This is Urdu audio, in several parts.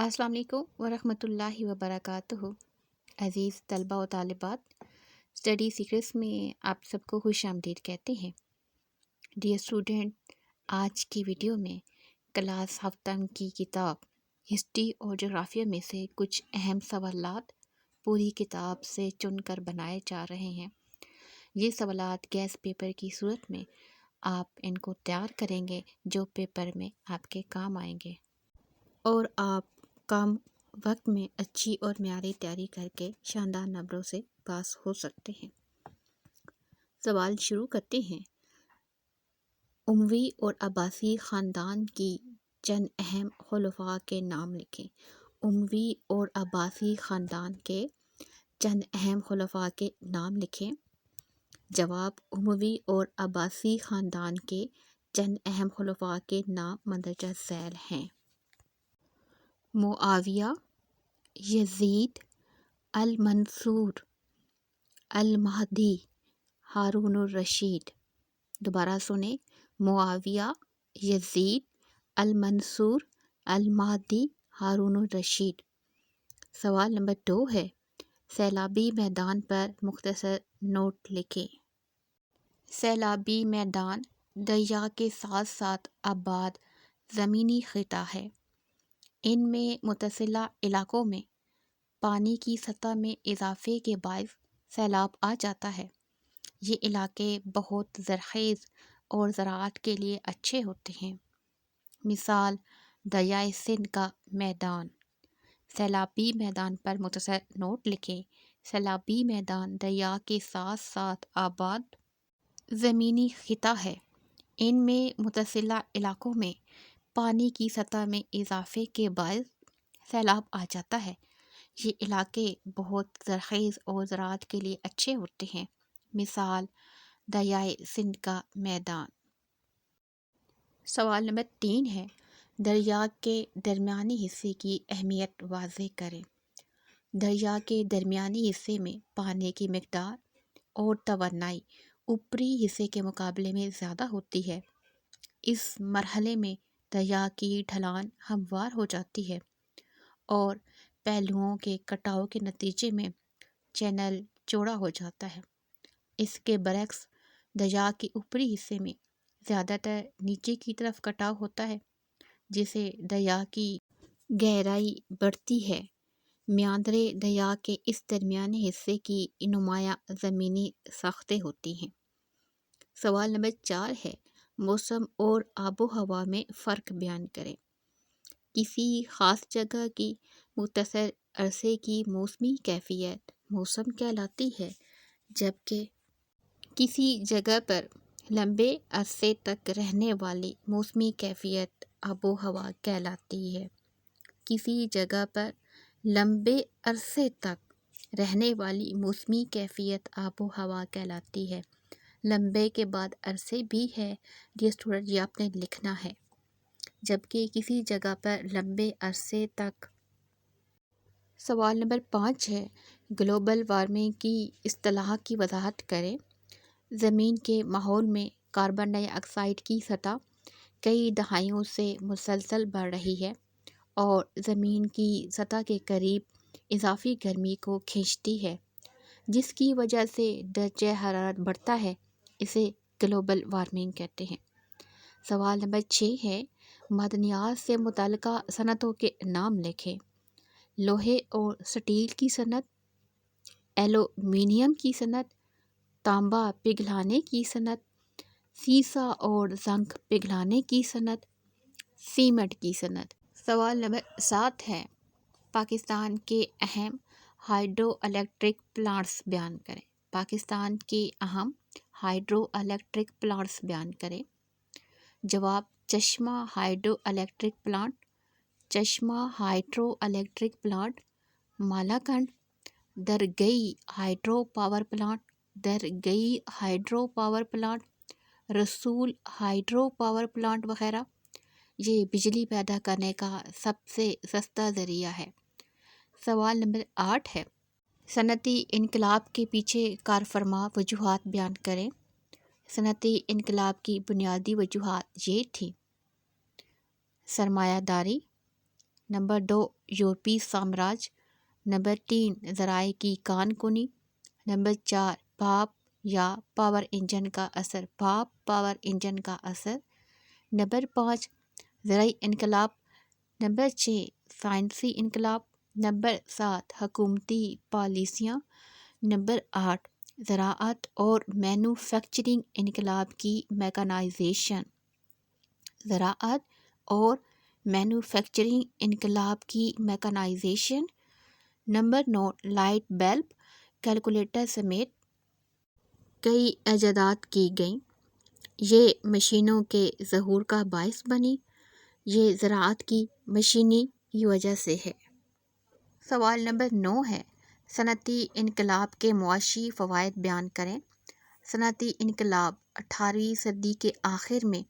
السلام علیکم ورحمۃ اللہ وبرکاتہ۔ عزیز طلبہ و طالبات، اسٹڈی سیکرٹس میں آپ سب کو خوش آمدید کہتے ہیں۔ ڈیئر اسٹوڈنٹ، آج کی ویڈیو میں کلاس ہفتم کی کتاب ہسٹری اور جغرافیہ میں سے کچھ اہم سوالات پوری کتاب سے چن کر بنائے جا رہے ہیں۔ یہ سوالات گیس پیپر کی صورت میں آپ ان کو تیار کریں گے جو پیپر میں آپ کے کام آئیں گے، اور آپ کم وقت میں اچھی اور معیاری تیاری کر کے شاندار نمبروں سے پاس ہو سکتے ہیں۔ سوال شروع کرتے ہیں۔ اموی اور عباسی خاندان کی چند اہم خلفاء کے نام لکھیں۔ اموی اور عباسی خاندان کے چند اہم خلفاء کے نام لکھیں۔ جواب: اموی اور عباسی خاندان کے چند اہم خلفاء کے نام مندرجہ ذیل ہیں۔ معاویہ، یزید، المنصور، المہدی، ہارون الرشید۔ دوبارہ سنیں، معاویہ، یزید، المنصور، المہدی، ہارون الرشید۔ سوال نمبر 2 ہے، سیلابی میدان پر مختصر نوٹ لکھیں۔ سیلابی میدان دریا کے ساتھ ساتھ آباد زمینی خطہ ہے۔ ان میں متصلہ علاقوں میں پانی کی سطح میں اضافے کے باعث سیلاب آ جاتا ہے۔ یہ علاقے بہت زرخیز اور زراعت کے لیے اچھے ہوتے ہیں۔ مثال: دریائے سندھ کا میدان۔ سیلابی میدان پر مختصر نوٹ لکھیں۔ سیلابی میدان دریا کے ساتھ ساتھ آباد زمینی خطہ ہے۔ ان میں متصلہ علاقوں میں پانی کی سطح میں اضافے کے باعث سیلاب آ جاتا ہے۔ یہ علاقے بہت زرخیز اور زراعت کے لیے اچھے ہوتے ہیں۔ مثال: دریائے سندھ کا میدان۔ سوال نمبر 3 ہے، دریا کے درمیانی حصے کی اہمیت واضح کریں۔ دریا کے درمیانی حصے میں پانی کی مقدار اور توانائی اوپری حصے کے مقابلے میں زیادہ ہوتی ہے۔ اس مرحلے میں دریا کی ڈھلان ہموار ہو جاتی ہے اور پہلوؤں کے کٹاؤ کے نتیجے میں چینل چوڑا ہو جاتا ہے۔ اس کے برعکس دریا کے اوپری حصے میں زیادہ تر نیچے کی طرف کٹاؤ ہوتا ہے، جس سے دریا کی گہرائی بڑھتی ہے۔ میاندرے دریا کے اس درمیانی حصے کی نمایاں زمینی ساختیں ہوتی ہیں۔ سوال نمبر 4 ہے، موسم اور آب و ہوا میں فرق بیان کریں۔ کسی خاص جگہ کی مختصر عرصے کی موسمی کیفیت موسم کہلاتی ہے، جبکہ کسی جگہ پر لمبے عرصے تک رہنے والی موسمی کیفیت آب و ہوا کہلاتی ہے۔ کسی جگہ پر لمبے عرصے تک رہنے والی موسمی کیفیت آب و ہوا کہلاتی ہے۔ لمبے کے بعد عرصے بھی ہے، ڈیئر اسٹوڈنٹ، یہ آپ نے لکھنا ہے۔ جبکہ کسی جگہ پر لمبے عرصے تک۔ سوال نمبر 5 ہے، گلوبل وارمنگ کی اصطلاح کی وضاحت کریں۔ زمین کے ماحول میں کاربن ڈائی آکسائیڈ کی سطح کئی دہائیوں سے مسلسل بڑھ رہی ہے اور زمین کی سطح کے قریب اضافی گرمی کو کھینچتی ہے، جس کی وجہ سے درجہ حرارت بڑھتا ہے۔ اسے گلوبل وارمنگ کہتے ہیں۔ سوال نمبر 6 ہے، معدنیات سے متعلقہ صنعتوں کے نام لکھیں۔ لوہے اور سٹیل کی صنعت، ایلومینیم کی صنعت، تانبا پگھلانے کی صنعت، سیسہ اور زنک پگھلانے کی صنعت، سیمنٹ کی صنعت۔ سوال نمبر 7 ہے، پاکستان کے اہم ہائیڈرو الیکٹرک پلانٹس بیان کریں۔ پاکستان کے اہم ہائیڈرو الیکٹرک پلانٹس بیان کریں۔ جواب: Chashma hydro electric plant, Chashma hydro electric plant, Malakand, Dargai hydro power plant, Dargai hydro power plant, Rasul hydro power plant وغیرہ۔ یہ بجلی پیدا کرنے کا سب سے سستا ذریعہ ہے۔ سوال نمبر 8 ہے، صنعتی انقلاب کے پیچھے کار فرما وجوہات بیان کریں۔ صنعتی انقلاب کی بنیادی وجوہات یہ تھیں: سرمایہ داری، نمبر 2 یورپی سامراج، نمبر 3 ذرائع کی کان کنی، نمبر 4 بھاپ یا پاور انجن کا اثر، نمبر 5 زرعی انقلاب، نمبر 6 سائنسی انقلاب، نمبر 7 حکومتی پالیسیاں، نمبر 8 زراعت اور مینوفیکچرنگ انقلاب کی mechanisation, number 9 light bulb, calculator سمیت کئی ایجادات کی گئیں، یہ مشینوں کے ظہور کا باعث بنی، یہ زراعت کی مشینی کی وجہ سے ہے۔ سوال نمبر 9 ہے، صنعتی انقلاب کے معاشی فوائد بیان کریں۔ صنعتی انقلاب 18ویں صدی کے آخر میں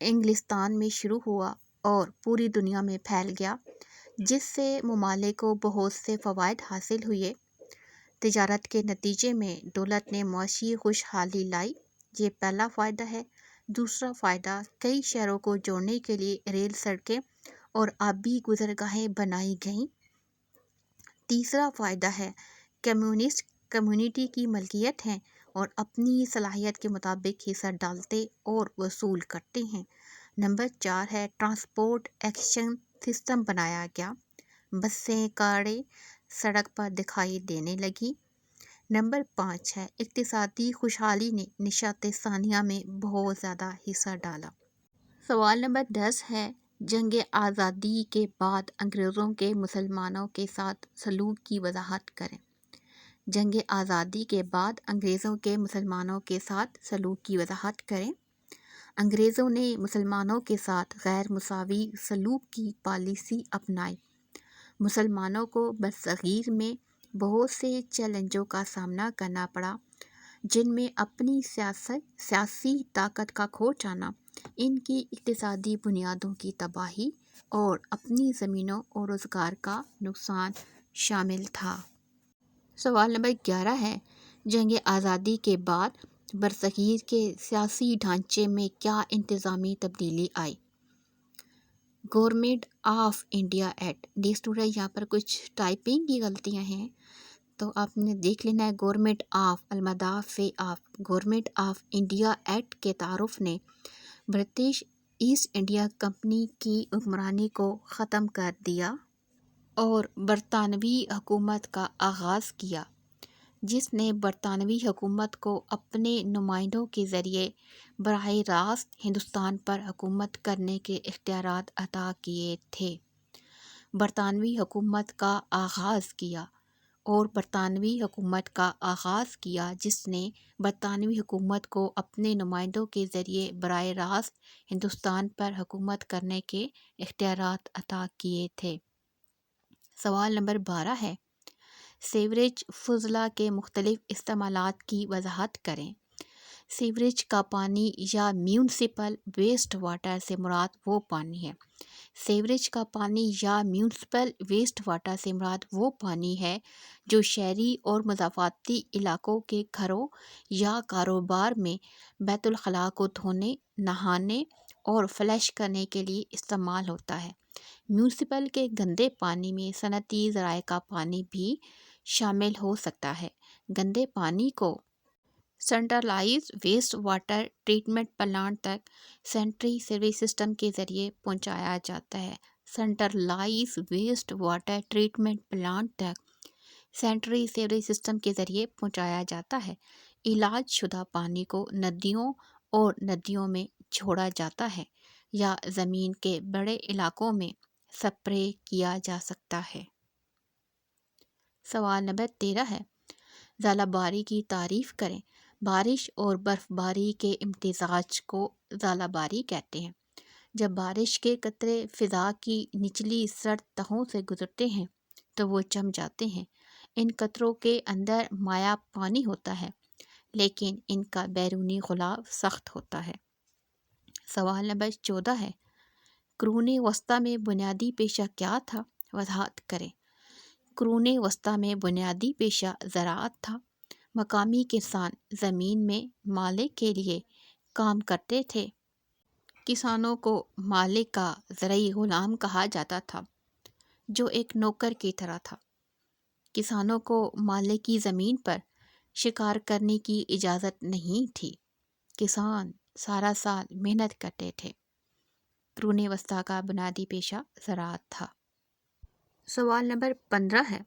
انگلستان میں شروع ہوا اور پوری دنیا میں پھیل گیا، جس سے ممالک کو بہت سے فوائد حاصل ہوئے۔ تجارت کے نتیجے میں دولت نے معاشی خوشحالی لائی، یہ پہلا فائدہ ہے۔ دوسرا فائدہ، کئی شہروں کو جوڑنے کے لیے ریل سڑکیں اور آبی گزرگاہیں بنائی گئیں۔ تیسرا فائدہ ہے، کمیونسٹ کمیونٹی کی ملکیت ہے اور اپنی صلاحیت کے مطابق حصہ ڈالتے اور وصول کرتے ہیں۔ نمبر 4 ہے، ٹرانسپورٹ ایکشن سسٹم بنایا گیا، بسیں کاریں سڑک پر دکھائی دینے لگی۔ نمبر 5 ہے، اقتصادی خوشحالی نے نشاط ثانیہ میں بہت زیادہ حصہ ڈالا۔ سوال نمبر 10 ہے، جنگ آزادی کے بعد انگریزوں کے مسلمانوں کے ساتھ سلوک کی وضاحت کریں۔ جنگ آزادی کے بعد انگریزوں کے مسلمانوں کے ساتھ سلوک کی وضاحت کریں۔ انگریزوں نے مسلمانوں کے ساتھ غیر مساوی سلوک کی پالیسی اپنائی۔ مسلمانوں کو برصغیر میں بہت سے چیلنجوں کا سامنا کرنا پڑا، جن میں اپنی سیاسی طاقت کا کھو جانا، ان کی اقتصادی بنیادوں کی تباہی اور اپنی زمینوں اور روزگار کا نقصان شامل تھا۔ سوال نمبر 11 ہے، جنگ آزادی کے بعد برصغیر کے سیاسی ڈھانچے میں کیا انتظامی تبدیلی آئی؟ Government of India Act, dear student یہاں پر کچھ ٹائپنگ کی غلطیاں ہیں تو آپ نے دیکھ لینا ہے۔ گورنمنٹ آف المدافع of Government of India Act کے تعارف نے برٹش ایسٹ انڈیا کمپنی کی حکمرانی کو ختم کر دیا اور برطانوی حکومت کا آغاز کیا، جس نے برطانوی حکومت کو اپنے نمائندوں کے ذریعے براہ راست ہندوستان پر حکومت کرنے کے اختیارات عطا کیے تھے۔ برطانوی حکومت کا آغاز کیا جس نے برطانوی حکومت کو اپنے نمائندوں کے ذریعے براہ راست ہندوستان پر حکومت کرنے کے اختیارات عطا کیے تھے۔ سوال نمبر 12 ہے، سیوریج فضلہ کے مختلف استعمالات کی وضاحت کریں۔ سیوریج کا پانی یا میونسپل ویسٹ واٹر سے مراد وہ پانی ہے۔ سیوریج کا پانی یا میونسپل ویسٹ واٹر سے مراد وہ پانی ہے جو شہری اور مضافاتی علاقوں کے گھروں یا کاروبار میں بیت الخلاء کو دھونے، نہانے اور فلش کرنے کے لیے استعمال ہوتا ہے۔ میونسپل کے گندے پانی میں صنعتی ذرائع کا پانی بھی شامل ہو سکتا ہے۔ گندے پانی کو centralised waste water treatment plant تک سینٹری سیوریج سسٹم کے ذریعے پہنچایا جاتا ہے۔ Centralised waste water treatment plant تک سینٹری سیوریج سسٹم کے ذریعے پہنچایا جاتا ہے۔ علاج شدہ پانی کو ندیوں میں چھوڑا جاتا ہے یا زمین کے بڑے علاقوں میں سپرے کیا جا سکتا ہے۔ سوال نمبر 13 ہے، ژالہ باری کی تعریف کریں۔ بارش اور برف باری کے امتزاج کو ژالہ باری کہتے ہیں۔ جب بارش کے قطرے فضا کی نچلی سرد تہوں سے گزرتے ہیں تو وہ جم جاتے ہیں۔ ان قطروں کے اندر مائع پانی ہوتا ہے، لیکن ان کا بیرونی غلاف سخت ہوتا ہے۔ سوال نمبر 14 ہے، قرون وسطیٰ میں بنیادی پیشہ کیا تھا؟ وضاحت کریں۔ قرون وسطیٰ میں بنیادی پیشہ زراعت تھا۔ مقامی کسان زمین میں مالک کے لیے کام کرتے تھے۔ کسانوں کو مالک کا زرعی غلام کہا جاتا تھا۔ جو ایک نوکر کی طرح تھا۔ کسانوں کو مالک کی زمین پر شکار کرنے کی اجازت نہیں تھی۔ کسان سارا سال محنت کرتے تھے۔ قرون وسطیٰ کا بنیادی پیشہ زراعت تھا۔ سوال نمبر 15 ہے،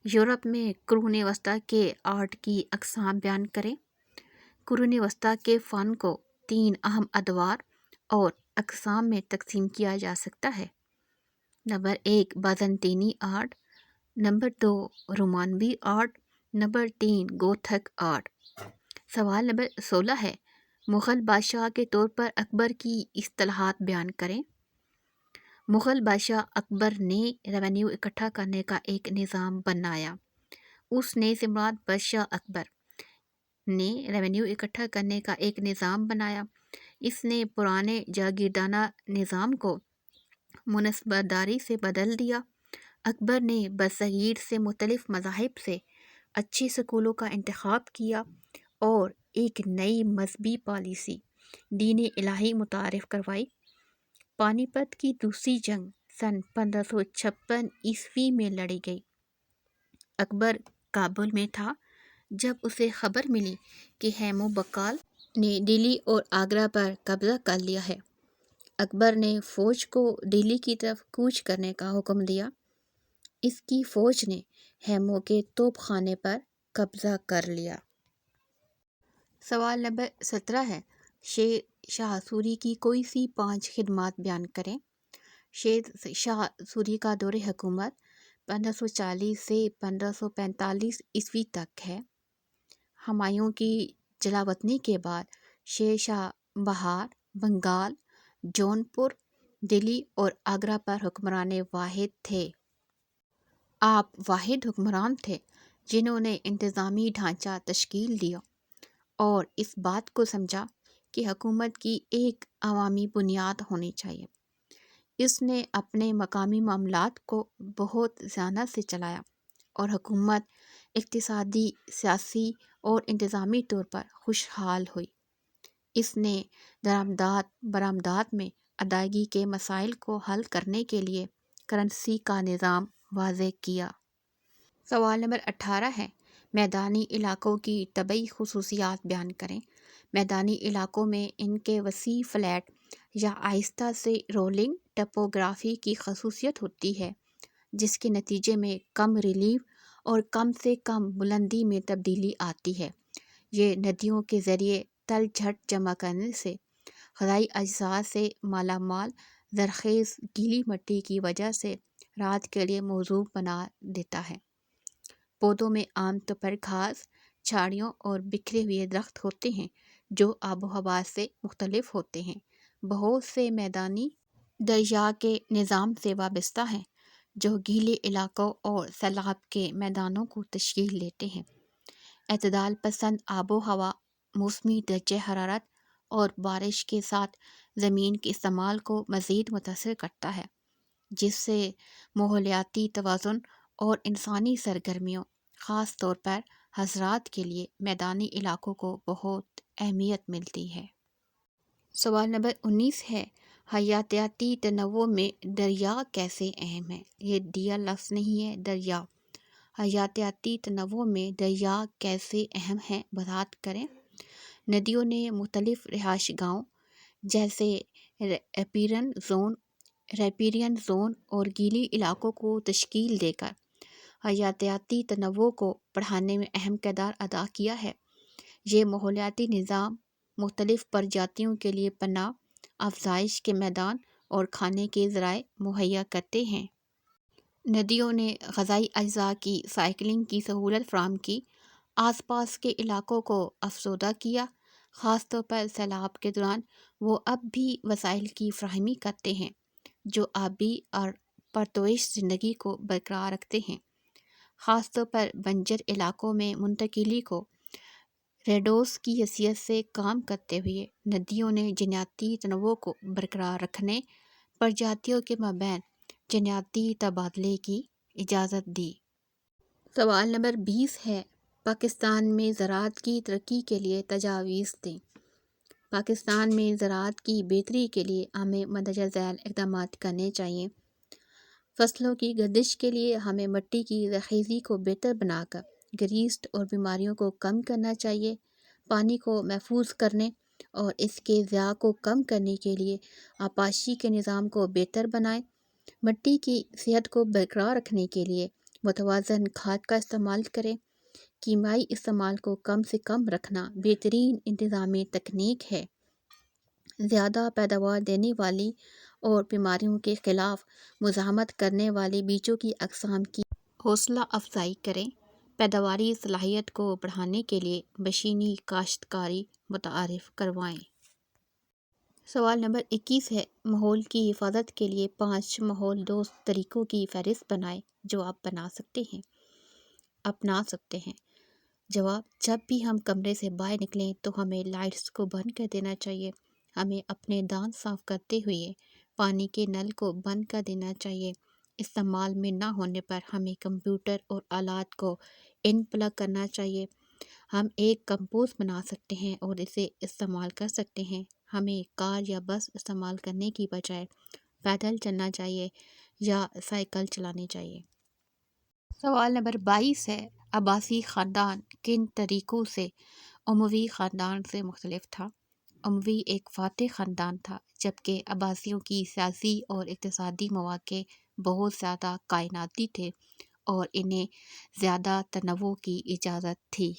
یورپ میں قرون وسطیٰ کے آرٹ کی اقسام بیان کریں۔ قرون وسطیٰ کے فن کو 3 اہم ادوار اور اقسام میں تقسیم کیا جا سکتا ہے۔ نمبر 1 بازنطینی آرٹ، نمبر 2 رومانوی آرٹ، نمبر 3 گوتھک آرٹ۔ سوال نمبر 16 ہے، مغل بادشاہ کے طور پر اکبر کی اصطلاحات بیان کریں۔ مغل بادشاہ اکبر نے ریونیو اکٹھا کرنے کا ایک نظام بنایا۔ اس نے سمرات بادشاہ اکبر نے ریونیو اکٹھا کرنے کا ایک نظام بنایا۔ اس نے پرانے جاگیردانہ نظام کو منصبداری سے بدل دیا۔ اکبر نے برصغیر سے مختلف مذاہب سے اچھے سکولوں کا انتخاب کیا اور ایک نئی مذہبی پالیسی دین الہی متعارف کروائی۔ پانی پت کی دوسری جنگ سن 1556 میں لڑی گئی۔ اکبر کابل میں تھا جب اسے خبر ملی کہ ہیمو بقال نے دلی اور آگرہ پر قبضہ کر لیا ہے۔ اکبر نے فوج کو دلی کی طرف کوچ کرنے کا حکم دیا۔ اس کی فوج نے ہیمو کے توپ خانے پر قبضہ کر لیا۔ سوال نمبر 17 ہے، شیر شاہ سوری کی کوئی سی 5 خدمات بیان کریں۔ شیر شاہ سوری کا دور حکومت 1540 سے 1545 تک ہے۔ ہمایوں کی جلاوطنی کے بعد شیر شاہ بہار، بنگال، جونپور، دلی اور آگرہ پر حکمران واحد تھے۔ آپ واحد حکمران تھے جنہوں نے انتظامی ڈھانچہ تشکیل دیا اور اس بات کو سمجھا کہ حکومت کی ایک عوامی بنیاد ہونی چاہیے۔ اس نے اپنے مقامی معاملات کو بہت ذہانت سے چلایا اور حکومت اقتصادی، سیاسی اور انتظامی طور پر خوشحال ہوئی۔ اس نے درآمدات برآمدات میں ادائیگی کے مسائل کو حل کرنے کے لیے کرنسی کا نظام وضع کیا۔ سوال نمبر 18 ہے، میدانی علاقوں کی طبعی خصوصیات بیان کریں۔ میدانی علاقوں میں ان کے وسیع فلیٹ یا آہستہ سے رولنگ ٹپوگرافی کی خصوصیت ہوتی ہے، جس کے نتیجے میں کم ریلیف اور کم سے کم بلندی میں تبدیلی آتی ہے۔ یہ ندیوں کے ذریعے تل جھٹ جمع کرنے سے غذائی اجزاء سے مالا مال زرخیز گیلی مٹی کی وجہ سے رات کے لیے موزوں بنا دیتا ہے۔ پودوں میں عام طور پر گھاس، جھاڑیوں اور بکھرے ہوئے درخت ہوتے ہیں جو آب و ہوا سے مختلف ہوتے ہیں۔ بہت سے میدانی دریا کے نظام سے وابستہ ہیں جو گیلے علاقوں اور سیلاب کے میدانوں کو تشکیل دیتے ہیں۔ اعتدال پسند آب و ہوا موسمی درجہ حرارت اور بارش کے ساتھ زمین کے استعمال کو مزید متاثر کرتا ہے، جس سے ماحولیاتی توازن اور انسانی سرگرمیوں، خاص طور پر حضرات کے لیے میدانی علاقوں کو بہت اہمیت ملتی ہے۔ سوال نمبر 19 ہے، حیاتیاتی تنوع میں دریا کیسے اہم ہے؟ یہ دیا لفظ نہیں ہے، دریا۔ حیاتیاتی تنوع میں دریا کیسے اہم ہیں وضاحت کریں۔ ندیوں نے مختلف رہائش گاہوں جیسے ریپیرین زون اور گیلی علاقوں کو تشکیل دے کر حیاتیاتی تنوع کو بڑھانے میں اہم کردار ادا کیا ہے۔ یہ ماحولیاتی نظام مختلف پرجاتیوں کے لیے پناہ، افزائش کے میدان اور کھانے کے ذرائع مہیا کرتے ہیں۔ ندیوں نے غذائی اجزاء کی سائیکلنگ کی سہولت فراہم کی، آس پاس کے علاقوں کو افزودہ کیا۔ خاص طور پر سیلاب کے دوران وہ اب بھی وسائل کی فراہمی کرتے ہیں جو آبی اور پرتوش زندگی کو برقرار رکھتے ہیں۔ خاص طور پر بنجر علاقوں میں منتقلی کو ریڈوس کی حیثیت سے کام کرتے ہوئے ندیوں نے جینیاتی تنوع کو برقرار رکھنے، پرجاتیوں کے مابین جینیاتی تبادلے کی اجازت دی۔ سوال نمبر 20 ہے، پاکستان میں زراعت کی ترقی کے لیے تجاویز دیں۔ پاکستان میں زراعت کی بہتری کے لیے ہمیں مندرجہ ذیل اقدامات کرنے چاہیے۔ فصلوں کی گردش کے لیے ہمیں مٹی کی زرخیزی کو بہتر بنا کر گریسٹ اور بیماریوں کو کم کرنا چاہیے۔ پانی کو محفوظ کرنے اور اس کے ضیاع کو کم کرنے کے لیے آبپاشی کے نظام کو بہتر بنائیں۔ مٹی کی صحت کو برقرار رکھنے کے لیے متوازن کھاد کا استعمال کریں۔ کیمیائی استعمال کو کم سے کم رکھنا بہترین انتظامی تکنیک ہے۔ زیادہ پیداوار دینے والی اور بیماریوں کے خلاف مزاحمت کرنے والے بیجوں کی اقسام کی حوصلہ افزائی کریں۔ پیداواری صلاحیت کو بڑھانے کے لیے مشینی کاشتکاری متعارف کروائیں۔ سوال نمبر 21 ہے، ماحول کی حفاظت کے لیے 5 ماحول دوست طریقوں کی فہرست بنائیں جو آپ اپنا سکتے ہیں۔ جواب: جب بھی ہم کمرے سے باہر نکلیں تو ہمیں لائٹس کو بند کر دینا چاہیے۔ ہمیں اپنے دانت صاف کرتے ہوئے پانی کے نل کو بند کر دینا چاہیے۔ استعمال میں نہ ہونے پر ہمیں کمپیوٹر اور آلات کو ان پلگ کرنا چاہیے۔ ہم ایک کمپوسٹ بنا سکتے ہیں اور اسے استعمال کر سکتے ہیں۔ ہمیں کار یا بس استعمال کرنے کی بجائے پیدل چلنا چاہیے یا سائیکل چلانی چاہیے۔ سوال نمبر 22 ہے، عباسی خاندان کن طریقوں سے اموی خاندان سے مختلف تھا؟ اموی ایک فاتح خاندان تھا، جبکہ عباسیوں کی سیاسی اور اقتصادی مواقع بہت زیادہ کائناتی تھے اور انہیں زیادہ تنوع کی اجازت تھی۔